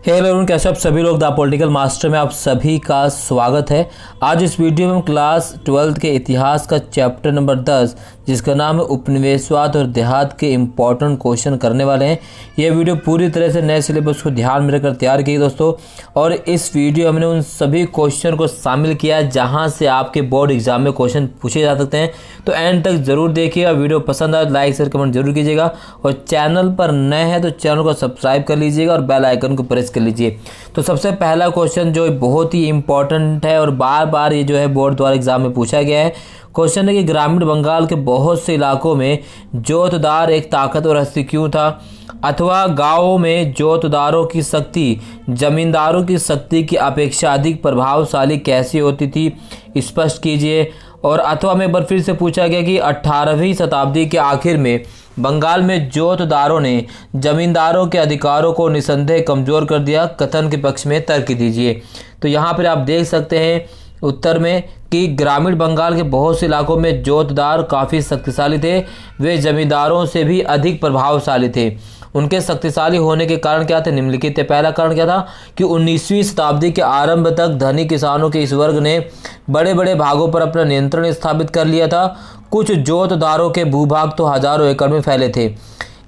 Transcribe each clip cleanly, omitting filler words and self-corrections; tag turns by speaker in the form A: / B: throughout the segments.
A: Hello everyone, कैसे आप सभी लोग द पॉलिटिकल मास्टर में आप सभी का स्वागत है। आज इस वीडियो में हम क्लास 12 के इतिहास का चैप्टर नंबर 10 जिसका नाम है उपनिवेशवाद और देहात के इम्पोर्टेंट क्वेश्चन करने वाले हैं। यह वीडियो पूरी तरह से नए सिलेबस को ध्यान में रखकर तैयार की दोस्तों, और इस वीडियो हमने उन सभी क्वेश्चन को शामिल किया जहाँ से आपके बोर्ड एग्जाम में क्वेश्चन पूछे जा सकते हैं। तो एंड तक जरूर देखिएगा। वीडियो पसंद आए लाइक शेयर कमेंट जरूर कीजिएगा, और चैनल पर नए हैं तो चैनल को सब्सक्राइब कर लीजिएगा और बेल आइकन को प्रेस कर लीजिए। तो सबसे पहला क्वेश्चन जो बहुत ही इंपॉर्टेंट है और बार बार ये जो है बोर्ड द्वारा एग्जाम में पूछा गया है, क्वेश्चन है कि ग्रामीण बंगाल के बहुत से इलाकों में जोतदार एक ताकतवर हस्ती क्यों था, अथवा गाँवों में जोतदारों की शक्ति जमींदारों की शक्ति की अपेक्षा अधिक प्रभावशाली कैसी होती थी, स्पष्ट कीजिए। और अथवा में एक बार फिर से पूछा गया कि 18वीं शताब्दी के आखिर में बंगाल में जोतदारों ने जमींदारों के अधिकारों को निसंदेह कमजोर कर दिया, कथन के पक्ष में तर्क दीजिए। तो यहाँ पर आप देख सकते हैं उत्तर में कि ग्रामीण बंगाल के बहुत से इलाकों में जोतदार काफ़ी शक्तिशाली थे, वे जमींदारों से भी अधिक प्रभावशाली थे। उनके शक्तिशाली होने के कारण क्या थे, निम्नलिखित थे। पहला कारण क्या था कि 19वीं शताब्दी के आरंभ तक धनी किसानों के इस वर्ग ने बड़े बड़े भागों पर अपना नियंत्रण स्थापित कर लिया था। कुछ जोतदारों के भूभाग तो हजारों एकड़ में फैले थे।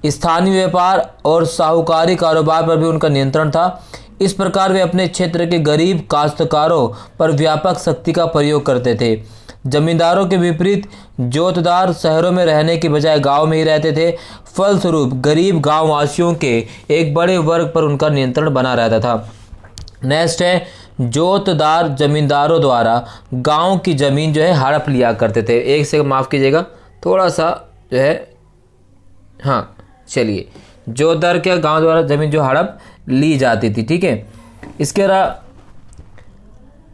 A: स्थानीय व्यापार और साहूकारी कारोबार पर भी उनका नियंत्रण था। इस प्रकार वे अपने क्षेत्र के गरीब काश्तकारों पर व्यापक शक्ति का प्रयोग करते थे। जमींदारों के विपरीत जोतदार शहरों में रहने की बजाय गांव में ही रहते थे। फलस्वरूप गरीब गांववासियों के एक बड़े वर्ग पर उनका नियंत्रण बना रहता था। नेक्स्ट है, जोतदार जमींदारों द्वारा गांव की जमीन जो है हड़प लिया करते थे। एक से माफ़ कीजिएगा, थोड़ा सा जो है, हाँ चलिए, जोतदार क्या गांव द्वारा जमीन जो हड़प ली जाती थी, ठीक है। इसके अलावा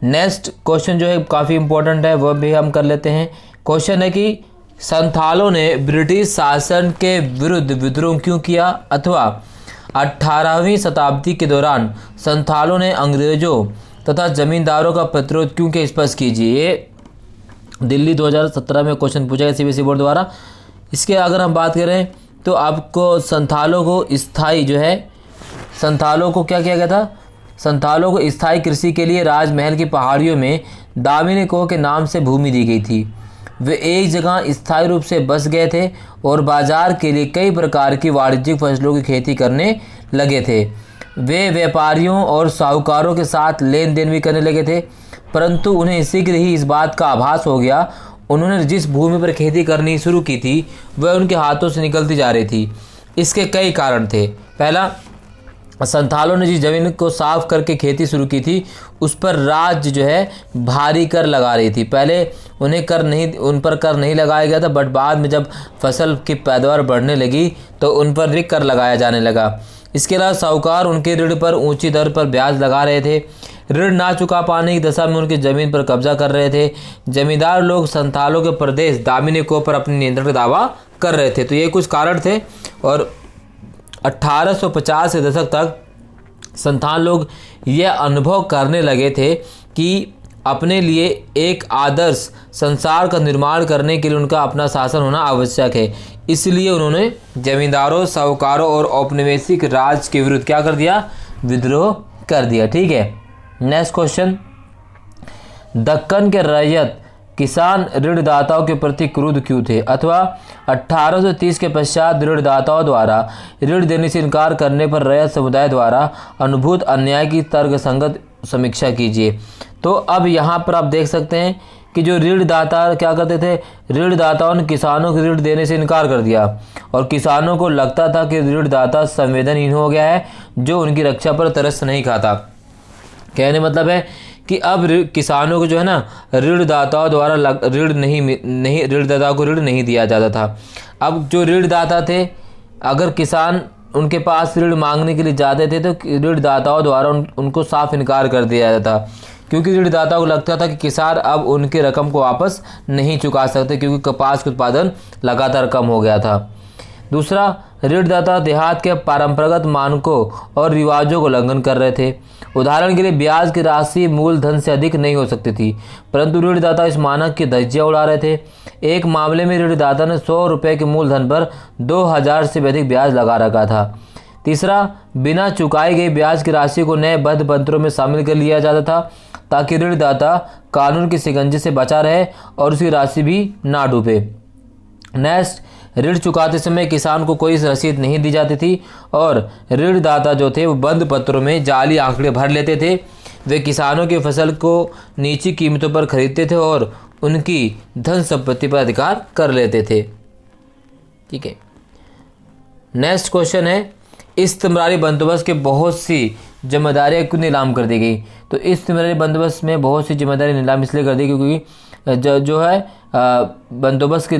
A: नेक्स्ट क्वेश्चन जो है काफ़ी इंपॉर्टेंट है, वह भी हम कर लेते हैं। क्वेश्चन है कि संथालों ने ब्रिटिश शासन के विरुद्ध विद्रोह क्यों किया, अथवा 18वीं शताब्दी के दौरान संथालों ने अंग्रेजों तथा जमींदारों का प्रतिरोध क्यों किया, स्पष्ट कीजिए। ये दिल्ली 2017 में क्वेश्चन पूछा गया सीबीएसई बोर्ड द्वारा। इसके अगर हम बात करें तो आपको संथालों को स्थायी जो है, संथालों को क्या किया गया था, संथालों को स्थायी कृषि के लिए राजमहल की पहाड़ियों में दामिनीको के नाम से भूमि दी गई थी। वे एक जगह स्थायी रूप से बस गए थे और बाजार के लिए कई प्रकार की वाणिज्यिक फसलों की खेती करने लगे थे। वे व्यापारियों और साहूकारों के साथ लेन देन भी करने लगे थे, परंतु उन्हें शीघ्र ही इस बात का आभास हो गया। उन्होंने जिस भूमि पर खेती करनी शुरू की थी वह उनके हाथों से निकलती जा रही थी। इसके कई कारण थे। पहला, संथालों ने जिस जमीन को साफ करके खेती शुरू की थी उस पर राज्य जो है भारी कर लगा रही थी। पहले उन पर कर नहीं लगाया गया था, बट बाद में जब फसल की पैदावार बढ़ने लगी तो उन पर भी कर लगाया जाने लगा। इसके अलावा साहूकार उनके ऋण पर ऊंची दर पर ब्याज लगा रहे थे। ऋण ना चुका पाने की दशा में उनकी जमीन पर कब्जा कर रहे थे। जमींदार लोग संथालों के प्रदेश दामिनीको पर अपने नियंत्रण का दावा कर रहे थे। तो ये कुछ कारण थे, और 1850 के दशक तक संथाल लोग यह अनुभव करने लगे थे कि अपने लिए एक आदर्श संसार का निर्माण करने के लिए उनका अपना शासन होना आवश्यक है। इसलिए उन्होंने जमींदारों, साहूकारों और औपनिवेशिक राज के विरुद्ध क्या कर दिया, विद्रोह कर दिया, ठीक है। नेक्स्ट क्वेश्चन, दक्कन के रैयत किसान ऋणदाताओं के प्रति क्रुद्ध क्यों थे, अथवा 1830 के पश्चात ऋणदाताओं द्वारा ऋण देने से इनकार करने पर रैयत समुदाय द्वारा अनुभूत अन्याय की तर्कसंगत समीक्षा कीजिए। तो अब यहाँ पर आप देख सकते हैं कि जो ऋणदाता क्या करते थे, ऋणदाताओं ने किसानों को ऋण देने से इनकार कर दिया, और किसानों को लगता था कि ऋणदाता संवेदनहीन हो गया है जो उनकी रक्षा पर तरस नहीं खाता। कहने मतलब है कि अब किसानों को जो है ना ऋणदाताओं द्वारा ऋणदाताओं को ऋण नहीं दिया जाता था। अब जो ऋणदाता थे, अगर किसान उनके पास ऋण मांगने के लिए जाते थे तो ऋणदाताओं द्वारा उनको साफ इनकार कर दिया जाता था, क्योंकि ऋणदाताओं को लगता था कि किसान अब उनके रकम को वापस नहीं चुका सकते, क्योंकि कपास का उत्पादन लगातार कम हो गया था। दूसरा, ऋणदाता देहात के परंपरागत मानकों और रिवाजों को उल्लंघन कर रहे थे। उदाहरण के लिए ब्याज की राशि मूलधन से अधिक नहीं हो सकती थी, परंतु ऋणदाता इस मानक की धज्जियां उड़ा रहे थे। एक मामले में ऋणदाता ने 100 रुपये के मूलधन पर 2000 से भी अधिक ब्याज लगा रखा था। तीसरा, बिना चुकाई गई ब्याज की राशि को नए बद्ध पत्रों में शामिल कर लिया जाता था ताकि ऋणदाता कानून की शिकंजे से बचा रहे और उसकी राशि भी ना डूबे। नेक्स्ट, ऋण चुकाते समय किसान को कोई रसीद नहीं दी जाती थी और ऋणदाता जो थे वो बंद पत्रों में जाली आंकड़े भर लेते थे। वे किसानों की फसल को नीची कीमतों पर खरीदते थे और उनकी धन संपत्ति पर अधिकार कर लेते थे। ठीक है, नेक्स्ट क्वेश्चन है, इस्तिमरारी बंदोबस्त के बहुत सी जिम्मेदारियां क्यों नीलाम कर दी गई? तो इस्तिमरारी बंदोबस्त में बहुत सी जिम्मेदारी नीलाम इसलिए कर दी क्योंकि जो है बंदोबस्त की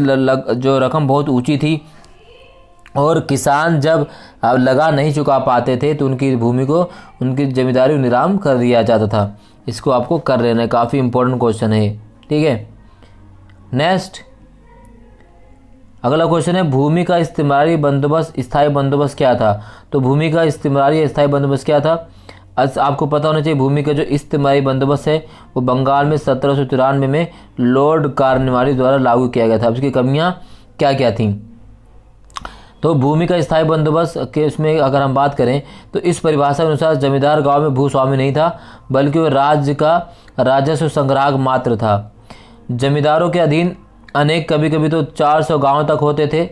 A: जो रकम बहुत ऊंची थी और किसान जब लगा नहीं चुका पाते थे तो उनकी भूमि को, उनकी जिम्मेदारी नीलाम कर दिया जाता था। इसको आपको कर लेना है, काफ़ी इंपॉर्टेंट क्वेश्चन है। ठीक है, नेक्स्ट अगला क्वेश्चन है, भूमि का इस्तिमरारी बंदोबस्त स्थायी बंदोबस्त क्या था? तो भूमि का इस्तिमरारी स्थायी बंदोबस्त क्या था? आपको पता होना चाहिए, भूमि का जो इस्तिमरारी बंदोबस्त है वो बंगाल में 1793 में लॉर्ड कार्नवालिस द्वारा लागू किया गया था। उसकी कमियां क्या क्या थीं? तो भूमि का स्थायी बंदोबस्त के उसमें अगर हम बात करें तो इस परिभाषा के अनुसार जमींदार गांव में भूस्वामी नहीं था, बल्कि वह राज्य का राजस्व संग्राहक मात्र था। जमींदारों के अधीन अनेक, कभी कभी तो 400 गांव तक होते थे।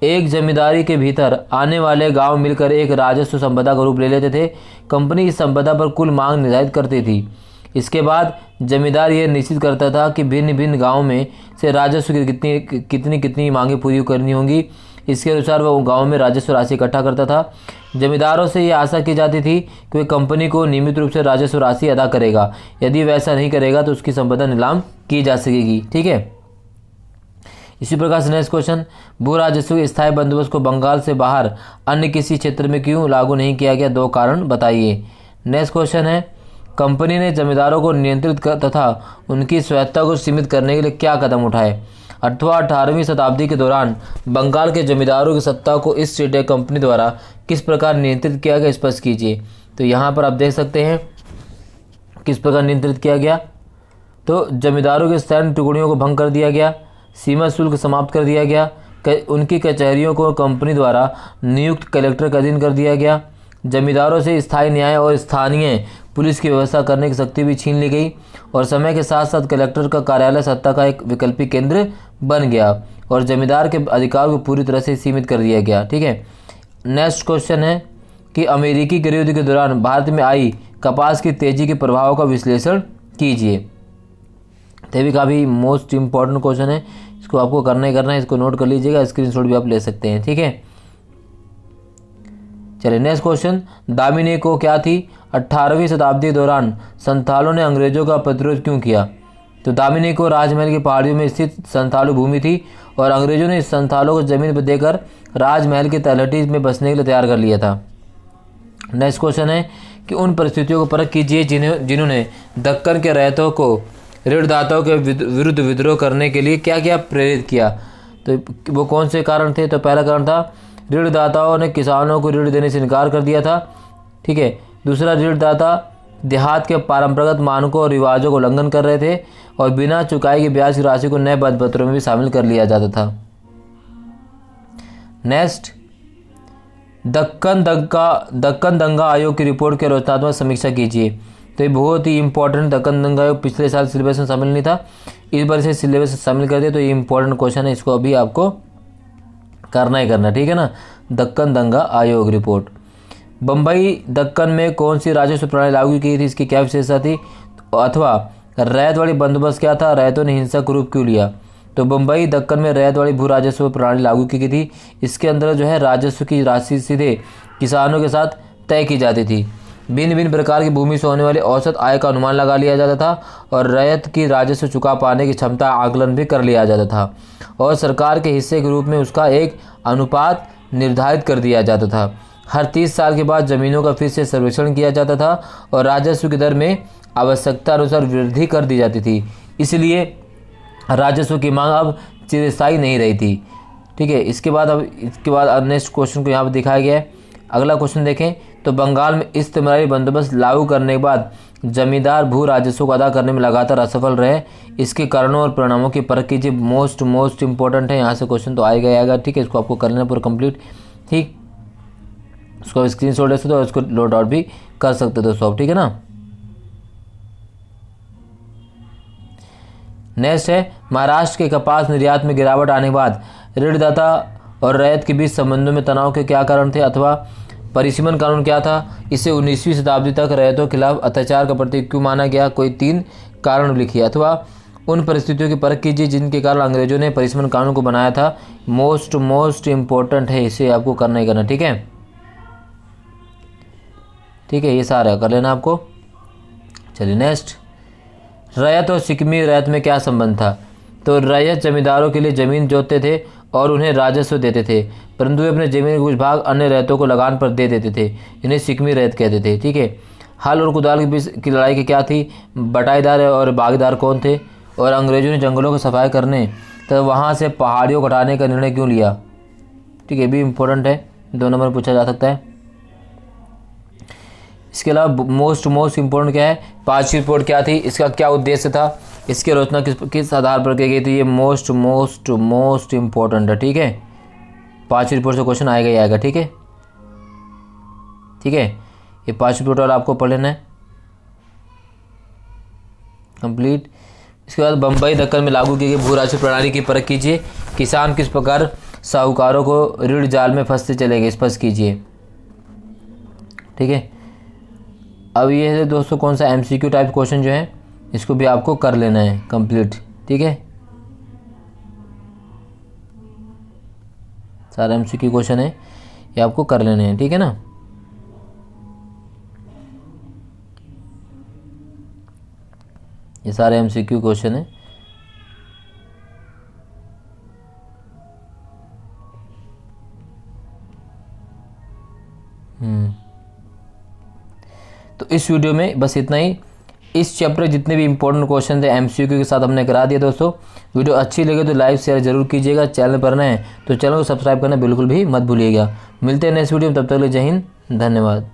A: एक जमींदारी के भीतर आने वाले गांव मिलकर एक राजस्व संपदा का रूप ले लेते थे। कंपनी इस संपदा पर कुल मांग निर्धारित करती थी। इसके बाद जमींदार यह निश्चित करता था कि भिन्न भिन्न गाँव में से राजस्व की कितनी मांगें पूरी करनी होंगी। इसके अनुसार वह गाँव में राजस्व राशि इकट्ठा करता था। जमींदारों से ये आशा की जाती थी कि वह कंपनी को नियमित रूप से राजस्व राशि अदा करेगा। यदि वैसा नहीं करेगा तो उसकी संपदा नीलाम की जा सकेगी। ठीक है, इसी प्रकार से नेक्स्ट क्वेश्चन, भू राजस्व के स्थायी बंदोबस्त को बंगाल से बाहर अन्य किसी क्षेत्र में क्यों लागू नहीं किया गया? 2 कारण बताइए। नेक्स्ट क्वेश्चन है, कंपनी ने जमींदारों को नियंत्रित कर तथा उनकी स्वायत्ता को सीमित करने के लिए क्या कदम उठाए? अथवा 18वीं शताब्दी के दौरान बंगाल के जमींदारों की सत्ता को ईस्ट इंडिया कंपनी द्वारा किस प्रकार नियंत्रित किया गया, स्पष्ट कीजिए। तो यहाँ पर आप देख सकते हैं किस प्रकार नियंत्रित किया गया। तो जमींदारों के सैन्य टुकड़ियों को भंग कर दिया गया, सीमा शुल्क समाप्त कर दिया गया, उनकी कचहरियों को कंपनी द्वारा नियुक्त कलेक्टर के अधीन कर दिया गया, जमींदारों से स्थायी न्याय और स्थानीय पुलिस की व्यवस्था करने की शक्ति भी छीन ली गई और समय के साथ साथ कलेक्टर का कार्यालय सत्ता का एक वैकल्पिक केंद्र बन गया और जमींदार के अधिकार को पूरी तरह से सीमित कर दिया गया। ठीक है, नेक्स्ट क्वेश्चन है कि अमेरिकी गृहयुद्ध के दौरान भारत में आई कपास की तेजी के प्रभाव का विश्लेषण कीजिए। तो भी काफ़ी मोस्ट इम्पॉर्टेंट क्वेश्चन है, इसको आपको करना ही करना है, इसको नोट कर लीजिएगा, स्क्रीनशॉट भी आप ले सकते हैं। ठीक है, चलिए नेक्स्ट क्वेश्चन, दामिनी को क्या थी? 18वीं शताब्दी के दौरान संथालों ने अंग्रेजों का प्रतिरोध क्यों किया? तो दामिनी को राजमहल की पहाड़ियों में स्थित संथालू भूमि थी और अंग्रेजों ने इस संथालों को जमीन पर देकर राजमहल की तलहटी में बसने के लिए तैयार कर लिया था। नेक्स्ट क्वेश्चन है कि उन परिस्थितियों को परख कीजिए जिन्होंने दक्कन के रैयतों को ऋणदाताओं के विरुद्ध विद्रोह करने के लिए क्या क्या प्रेरित किया। तो वो कौन से कारण थे? तो पहला कारण था ऋणदाताओं ने किसानों को ऋण देने से इनकार कर दिया था। ठीक है, दूसरा, ऋणदाता देहात के परंपरागत मानकों और रिवाजों को उल्लंघन कर रहे थे और बिना चुकाई की ब्याज की राशि को नए बंद पत्रों में भी शामिल कर लिया जाता था। नेक्स्ट, दक्कन दंगा आयोग की रिपोर्ट की रचनात्मक समीक्षा कीजिए। तो ये बहुत ही इंपॉर्टेंट, दक्कन दंगा आयोग पिछले साल सिलेबस में शामिल नहीं था, इस बार से सिलेबस में शामिल कर दिया, तो ये इंपॉर्टेंट क्वेश्चन है, इसको अभी आपको करना ही करना। ठीक है ना, दक्कन दंगा आयोग रिपोर्ट। बम्बई दक्कन में कौन सी राजस्व प्रणाली लागू की थी, इसकी क्या विशेषता थी? अथवा रैयत वाली बंदोबस्त क्या था? रैयतों ने हिंसक रूप क्यों लिया? तो बम्बई दक्कन में रैयत वाली भू राजस्व प्रणाली लागू की गई थी। इसके अंदर जो है राजस्व की राशि सीधे किसानों के साथ तय की जाती थी। भिन्न भिन्न प्रकार की भूमि से होने वाली औसत आय का अनुमान लगा लिया जाता था और रैयत की राजस्व चुका पाने की क्षमता आकलन भी कर लिया जाता था और सरकार के हिस्से के रूप में उसका एक अनुपात निर्धारित कर दिया जाता था। हर 30 साल के बाद जमीनों का फिर से सर्वेक्षण किया जाता था और राजस्व की दर में आवश्यकता अनुसार वृद्धि कर दी जाती थी। इसलिए राजस्व की मांग अब चिरस्थायी नहीं रही थी। ठीक है, इसके बाद नेक्स्ट क्वेश्चन को यहाँ पर दिखाया गया है। अगला क्वेश्चन देखें तो बंगाल में इस्तिमरारी बंदोबस्त लागू करने के बाद जमींदार भू राजस्व को अदा करने में लगातार असफल रहे। इसके कारणों और परिणामों की परख कीजिए। मोस्ट इंपॉर्टेंट है, यहाँ से क्वेश्चन तो आएगा। ठीक है, इसको आपको कर लेना पूरा कंप्लीट। ठीक, उसको स्क्रीनशॉट ले सकते हो और उसको लोड आउट भी कर सकते हो दोस्तों, ठीक है ना। नेक्स्ट है, महाराष्ट्र के कपास निर्यात में गिरावट आने के बाद ऋणदाता और रैयत के बीच संबंधों में तनाव के क्या कारण थे, अथवा परिसीमन कानून क्या था, इसे 19वीं शताब्दी तक रैयतों के खिलाफ अत्याचार का प्रतीक क्यों माना गया। कोई 3 कारण लिखिए, अथवा उन परिस्थितियों की परख कीजिए जिनके कारण अंग्रेजों ने परिसीमन कानून को बनाया था। मोस्ट इम्पोर्टेंट है, इसे आपको करना ही करना, ठीक है। ठीक है, ये सारा कर लेना आपको। चलिए नेक्स्ट, रैयत और सिक्किमी रैयत में क्या संबंध था। तो रैयत जमींदारों के लिए ज़मीन जोतते थे और उन्हें राजस्व देते थे, परंतु वे अपने ज़मीन के कुछ भाग अन्य रैयतों को लगान पर दे देते थे। इन्हें सिक्किमी रैयत कहते थे, ठीक है। हल और कुदाल के बीच की लड़ाई की क्या थी, बटाईदार और बागीदार कौन थे, और अंग्रेजों ने जंगलों की सफाई करने तो वहाँ से पहाड़ियों को हटाने का निर्णय क्यों लिया। ठीक है, भी इम्पोर्टेंट है, 2 नंबर पूछा जा सकता है। इसके अलावा मोस्ट इम्पोर्टेंट क्या है, 5वीं रिपोर्ट क्या थी, इसका क्या उद्देश्य था, इसकी रचना किस आधार पर की गई थी। ये मोस्ट इम्पोर्टेंट है, ठीक है। 5वीं रिपोर्ट से क्वेश्चन आएगा ही आएगा, ठीक है। ठीक है, ये 5वीं रिपोर्ट और आपको पढ़ लेना है कंप्लीट। इसके बाद बम्बई दक्कन में लागू की गई भू राजस्व प्रणाली की परख कीजिए। किसान किस प्रकार साहूकारों को ऋण जाल में फंसते चले गए, स्पष्ट कीजिए, ठीक है। अब ये है दोस्तों कौन सा MCQ टाइप क्वेश्चन जो है, इसको भी आपको कर लेना है कंप्लीट, ठीक है। सारा MCQ क्वेश्चन है, ये आपको कर लेने हैं, ठीक है ना। ये सारे MCQ क्वेश्चन है। तो इस वीडियो में बस इतना ही। इस चैप्टर जितने भी इंपॉर्टेंट क्वेश्चन थे MCQ के साथ हमने करा दिया दोस्तों। वीडियो अच्छी लगे तो लाइक शेयर जरूर कीजिएगा। चैनल पर नए हैं तो चैनल को सब्सक्राइब करना बिल्कुल भी मत भूलिएगा। मिलते हैं नेक्स्ट वीडियो में, तब तक के लिए जय हिंद, धन्यवाद।